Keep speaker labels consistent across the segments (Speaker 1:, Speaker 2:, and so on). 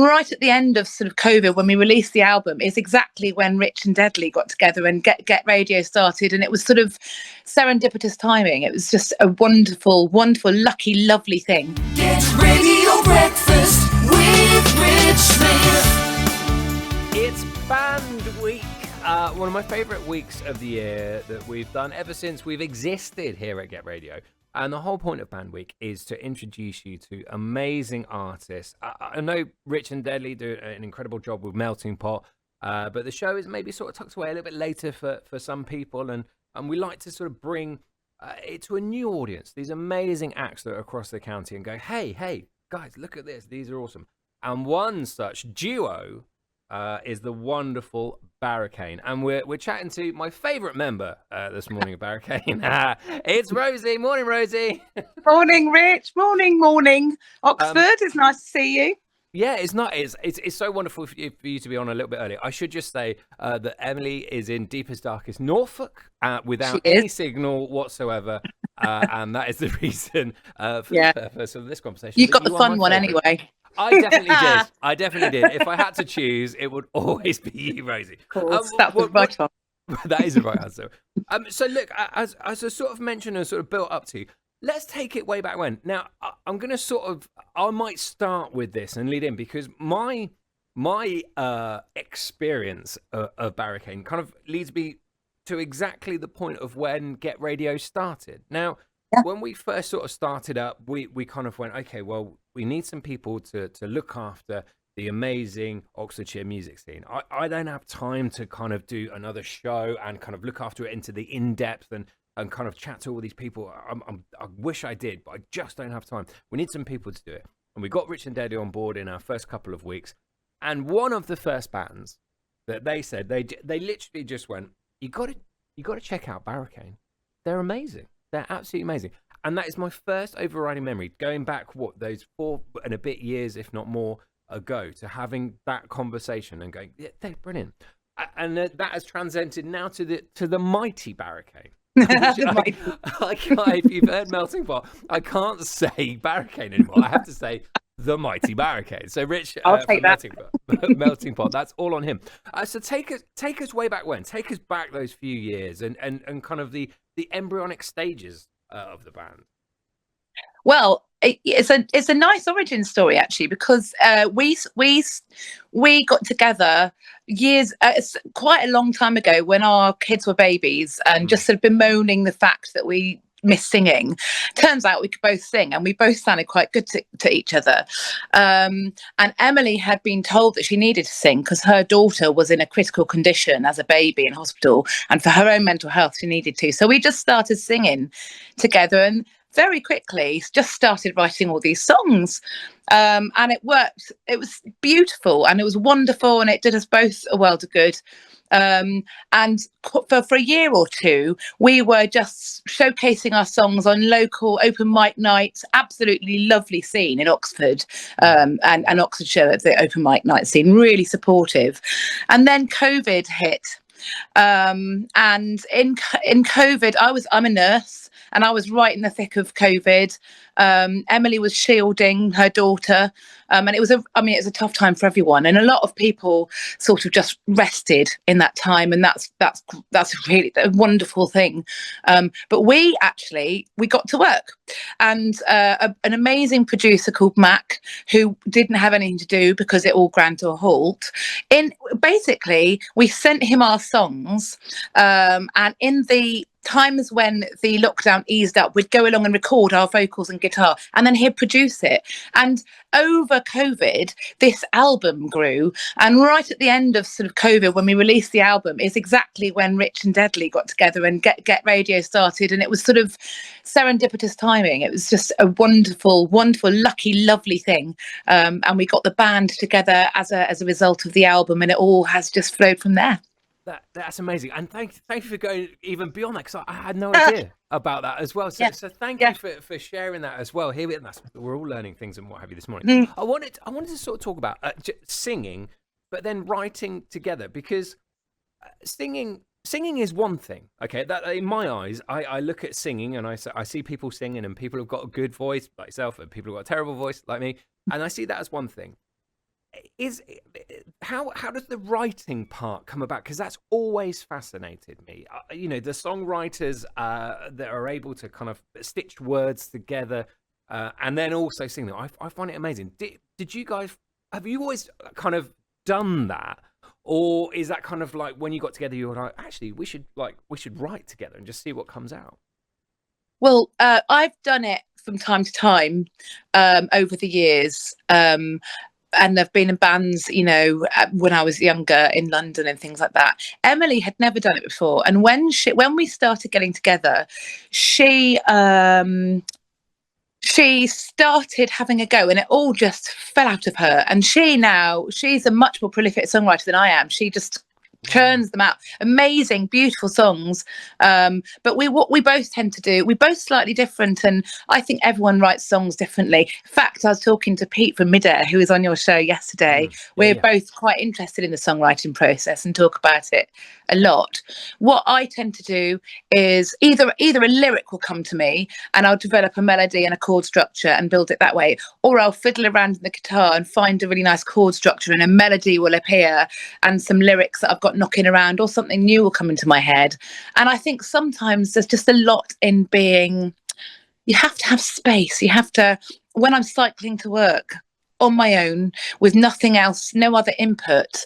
Speaker 1: right at the end of sort of COVID, when we released the album, is exactly when Rich and Deadly got together and Get Radio started. And it was sort of serendipitous timing. It was just a wonderful, wonderful, lucky, lovely thing.
Speaker 2: Get Radio Breakfast with Rich Smith.
Speaker 3: It's Band Week, one of my favourite weeks of the year that we've done ever since we've existed here at Get Radio. And the whole point of Band Week is to introduce you to amazing artists. I know Rich and Deadly do an incredible job with Melting Pot, but the show is maybe sort of tucked away a little bit later for some people. And we like to sort of bring it to a new audience, these amazing acts that are across the county, and go, hey, guys, look at this. These are awesome. And one such duo is the wonderful Barricane, and we're chatting to my favourite member this morning of Barricane. It's Rosy. Morning, Rosy.
Speaker 1: Morning, Rich. Morning. Oxford, it's nice to see you.
Speaker 3: Yeah, it's not. It's so wonderful for you to be on a little bit earlier. I should just say that Emily is in deepest, darkest Norfolk without any signal whatsoever, and that is the reason for sort of this conversation.
Speaker 1: You got the fun one anyway.
Speaker 3: I definitely did. If I had to choose, it would always be you, Rosie.
Speaker 1: Of course, that was right on.
Speaker 3: That is the right answer. So look, as I sort of mentioned and sort of built up to, let's take it way back when. Now, I'm going to I might start with this and lead in, because my experience of Barricane kind of leads me to exactly the point of when Get Radio started. Now, when we first sort of started up, we kind of went, okay, well, we need some people to look after the amazing Oxfordshire music scene. I don't have time to kind of do another show and kind of look after it into the in-depth and kind of chat to all these people. I wish I did, but I just don't have time. We need some people to do it. And we got Rich and Deadly on board in our first couple of weeks. And one of the first bands that they said, they literally just went, you got to check out Barricane. They're amazing. They're absolutely amazing. And that is my first overriding memory, going back, those 4 and a bit years, if not more, ago, to having that conversation and going, yeah, they're brilliant. And that has transcended now to the mighty Barricane. If you've heard Melting Pot, I can't say Barricane anymore. I have to say the mighty Barricane. So Rich,
Speaker 1: I'll take that.
Speaker 3: Melting Pot, that's all on him. So take us way back when. Take us back those few years and kind of the embryonic stages of the band.
Speaker 1: Well, it's a nice origin story, actually, because we got together quite a long time ago when our kids were babies, and just sort of bemoaning the fact that we miss singing. Turns out we could both sing, and we both sounded quite good to each other. And Emily had been told that she needed to sing because her daughter was in a critical condition as a baby in hospital, and for her own mental health she needed to. So we just started singing together, and very quickly just started writing all these songs. And it worked. It was beautiful and it was wonderful, and it did us both a world of good. And for a year or two, we were just showcasing our songs on local open mic nights. Absolutely lovely scene in Oxford, and Oxfordshire, the open mic night scene, really supportive. And then COVID hit. And in COVID, I'm a nurse, and I was right in the thick of COVID. Emily was shielding her daughter, and it was a tough time for everyone, and a lot of people sort of just rested in that time, and that's really a wonderful thing. But we got to work, and an amazing producer called Mac, who didn't have anything to do because it all ground to a halt. Basically, we sent him our songs, and in the times when the lockdown eased up, we'd go along and record our vocals and guitar, and then he'd produce it. And over COVID, this album grew. And right at the end of sort of COVID, when we released the album, is exactly when Rich and Deadly got together and Get Radio started. And it was sort of serendipitous timing. It was just a wonderful, wonderful, lucky, lovely thing. And we got the band together as a result of the album, and it all has just flowed from there.
Speaker 3: That's amazing, and thank you for going even beyond that, because I had no idea about that as well. So thank you for sharing that as well. Here we're all learning things and what have you this morning. I wanted to sort of talk about singing, but then writing together, because singing is one thing. Okay, that in my eyes, I look at singing and I see people singing, and people have got a good voice like yourself, and people have got a terrible voice like me, and I see that as one thing. is how does the writing part come about? Because that's always fascinated me. The songwriters that are able to kind of stitch words together and then also sing them. I find it amazing. Did you guys, have you always kind of done that, or is that kind of like when you got together you were like, actually we should write together and just see what comes out?
Speaker 1: Well, I've done it from time to time over the years. And I've been in bands, when I was younger in London and things like that. Emily had never done it before, and when we started getting together, she started having a go, and it all just fell out of her. And she's a much more prolific songwriter than I am. She just churns them out, amazing, beautiful songs. But what we both tend to do, we're both slightly different, and I think everyone writes songs differently. In fact, I was talking to Pete from Midair, who was on your show yesterday. We're both quite interested in the songwriting process and talk about it a lot. What I tend to do is either a lyric will come to me and I'll develop a melody and a chord structure and build it that way, or I'll fiddle around in the guitar and find a really nice chord structure and a melody will appear and some lyrics that I've got knocking around, or something new will come into my head. And I think sometimes there's just a lot in being, you have to have space. You have to, when I'm cycling to work on my own with nothing else, no other input,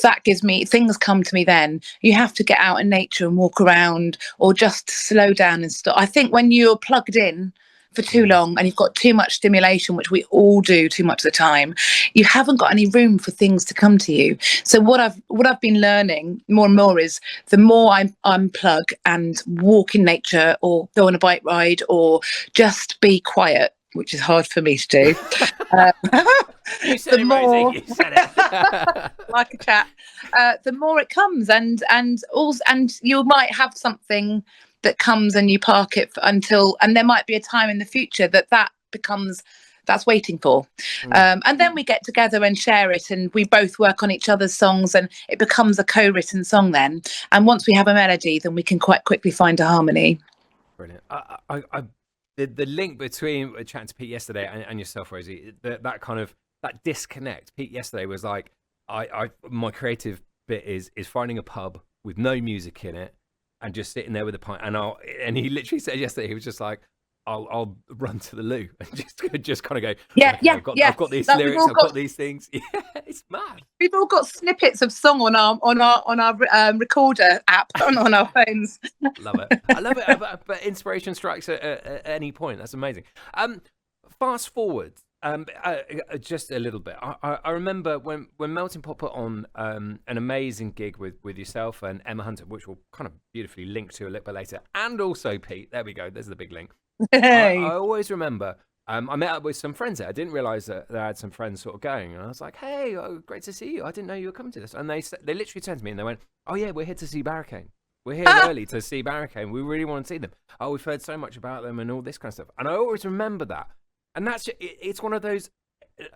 Speaker 1: that gives me, things come to me then. You have to get out in nature and walk around, or just slow down and stop. I think when you're plugged in for too long and you've got too much stimulation, which we all do too much of the time, you haven't got any room for things to come to you. So what I've been learning more and more is, the more I unplug and walk in nature, or go on a bike ride, or just be quiet, which is hard for me to do.
Speaker 3: You said it, Rosie. You said it.
Speaker 1: Like a chat. The more it comes, and you might have something that comes and you park it and there might be a time in the future that becomes, that's waiting for. And then we get together and share it, and we both work on each other's songs, and it becomes a co-written song then. And once we have a melody, then we can quite quickly find a harmony.
Speaker 3: Brilliant. The link between chatting to Pete yesterday and yourself, Rosie, that kind of, that disconnect. Pete yesterday was like, my creative bit is finding a pub with no music in it and just sitting there with a pint. And he literally said yesterday, he was just like, I'll run to the loo and just kind of go, I've got these lyrics, I've got these things. Yeah, it's mad.
Speaker 1: We've all got snippets of song on our recorder app on our phones.
Speaker 3: Love it. I love it. But inspiration strikes at any point. That's amazing. Fast forward just a little bit. I remember when Melting Pot put on an amazing gig with yourself and Emma Hunter, which we'll kind of beautifully link to a little bit later, and also Pete. There we go. There's the big link. I always remember I met up with some friends there. I didn't realize that I had some friends sort of going, and I was like, hey, great to see you. I didn't know you were coming to this. And they literally turned to me and they went, oh yeah, we're here to see Barricane. We're here early to see Barricane. We really want to see them. Oh, we've heard so much about them and all this kind of stuff. And I always remember that. And it's one of those,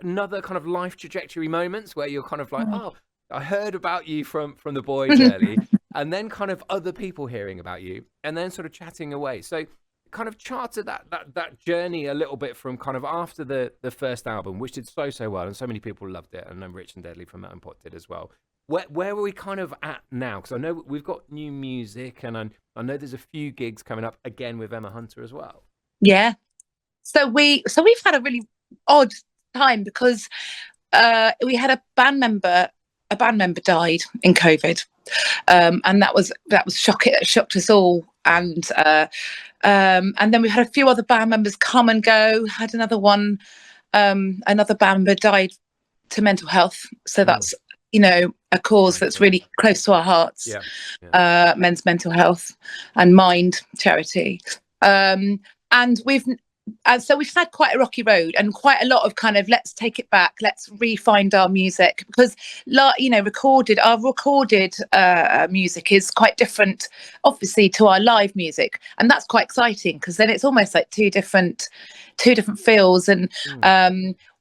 Speaker 3: another kind of life trajectory moments where you're kind of like, oh, I heard about you from the boys early, and then kind of other people hearing about you, and then sort of chatting away. So kind of charted that journey a little bit from kind of after the first album, which did so well, and so many people loved it, and then Rich and Deadly from Melting Pot did as well. Where are we kind of at now? Because I know we've got new music, and I know there's a few gigs coming up again with Emma Hunter as well.
Speaker 1: Yeah. So we've had a really odd time, because we had a band member died in COVID, and that was shocking. It shocked us all. And then we had a few other band members come and go. Had another one, another band member died to mental health. So that's a cause that's really close to our hearts. Men's mental health and mind charity. So we've had quite a rocky road, and quite a lot of kind of, let's take it back, let's re-find our music, because our recorded music is quite different, obviously, to our live music, and that's quite exciting, because then it's almost like two different two different feels. And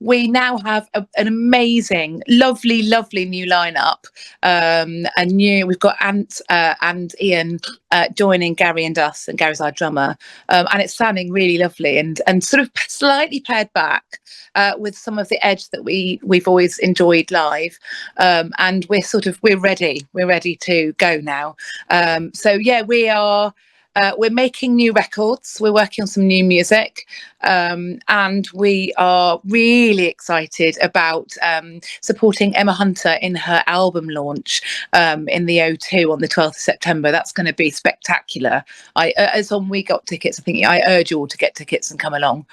Speaker 1: we now have an amazing, lovely new lineup. We've got Ant and Ian joining Gary and us, and Gary's our drummer, and it's sounding really lovely and sort of slightly pared back with some of the edge that we've always enjoyed live. And we're ready to go now. So yeah, we're making new records. We're working on some new music, and we are really excited about supporting Emma Hunter in her album launch in the O2 on the 12th of September. That's going to be spectacular. As on We Got Tickets, I think I urge you all to get tickets and come along.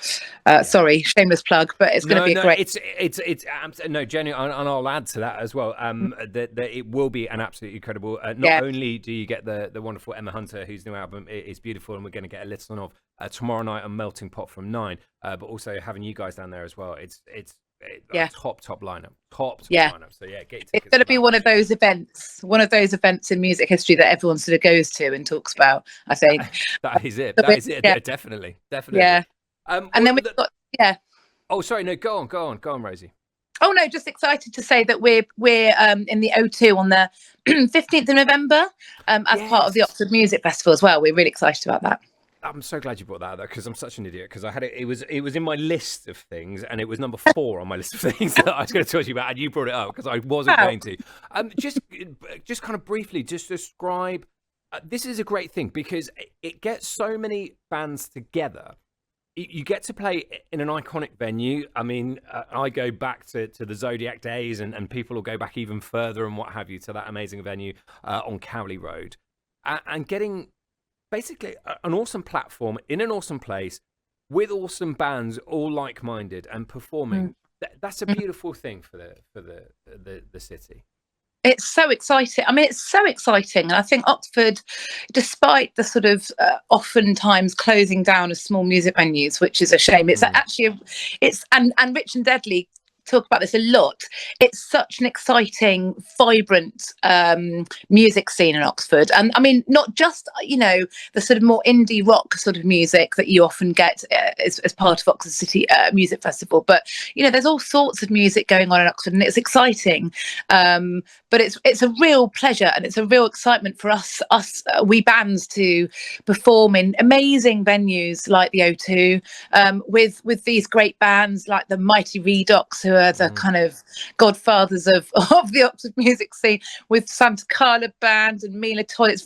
Speaker 1: Sorry, shameless plug, but it's going to be great.
Speaker 3: It's no, genuine, and I'll add to that as well. That it will be an absolutely incredible. Not only do you get the wonderful Emma Hunter, whose new album is beautiful, and we're going to get a listen of tomorrow night on Melting Pot from 9, but also having you guys down there as well. It's top lineup, lineup. So yeah, get your tickets.
Speaker 1: It's going to be one of those events in music history that everyone sort of goes to and talks about, I think.
Speaker 3: That is it. Definitely.
Speaker 1: Yeah. And then we've got
Speaker 3: Oh, sorry. No, go on, Rosie.
Speaker 1: Oh no, just excited to say that we're in the O2 on the 15th of November as part of the Oxford Music Festival as well. We're really excited about that.
Speaker 3: I'm so glad you brought that up, because I'm such an idiot, because I had it was in my list of things, and it was number 4 on my list of things that I was going to talk to you about, and you brought it up because I wasn't going to. Just kind of briefly, just describe. This is a great thing because it gets so many bands together. You get to play in an iconic venue. I mean, I go back to the Zodiac days, and people will go back even further and what have you, to that amazing venue on Cowley Road, and getting basically an awesome platform in an awesome place with awesome bands, all like-minded and performing. That's a beautiful thing for the city.
Speaker 1: It's so exciting. I mean, it's so exciting. And I think Oxford, despite the sort of oftentimes closing down of small music venues, which is a shame, it's actually, and Rich and Deadly talk about this a lot. It's such an exciting, vibrant music scene in Oxford. And I mean, not just, the sort of more indie rock sort of music that you often get as part of Oxford City Music Festival, but, there's all sorts of music going on in Oxford, and it's exciting. But it's a real pleasure, and it's a real excitement for us we bands to perform in amazing venues like the O2 with these great bands like the Mighty Redox, who are the kind of godfathers of the Oxford music scene, with Santa Carla Band and Mila Todd. It's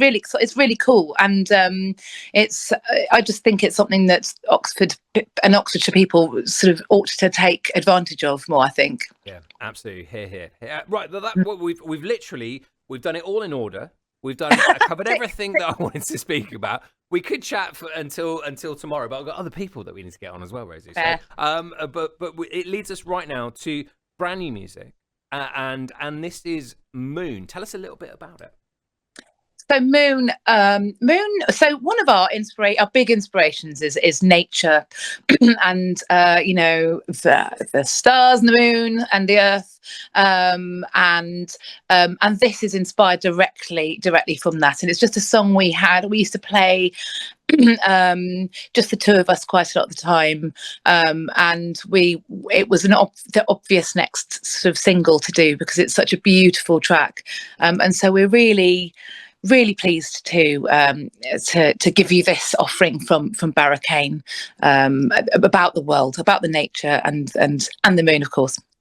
Speaker 1: really cool, and I just think it's something that Oxford and Oxfordshire people sort of ought to take advantage of more, I think.
Speaker 3: Yeah, absolutely. Here. Right, we've done it all in order. We've covered everything that I wanted to speak about. We could chat until tomorrow, but I've got other people that we need to get on as well, Rosie. So, but it leads us right now to brand new music, and this is Moon. Tell us a little bit about it.
Speaker 1: So Moon. So one of our big inspirations is nature, and the stars and the moon and the earth, and this is inspired directly from that. And it's just a song we used to play just the two of us quite a lot of the time, and it was the obvious next sort of single to do, because it's such a beautiful track, and so we're really pleased to give you this offering from Barricane, about the world, about the nature, and the moon, of course.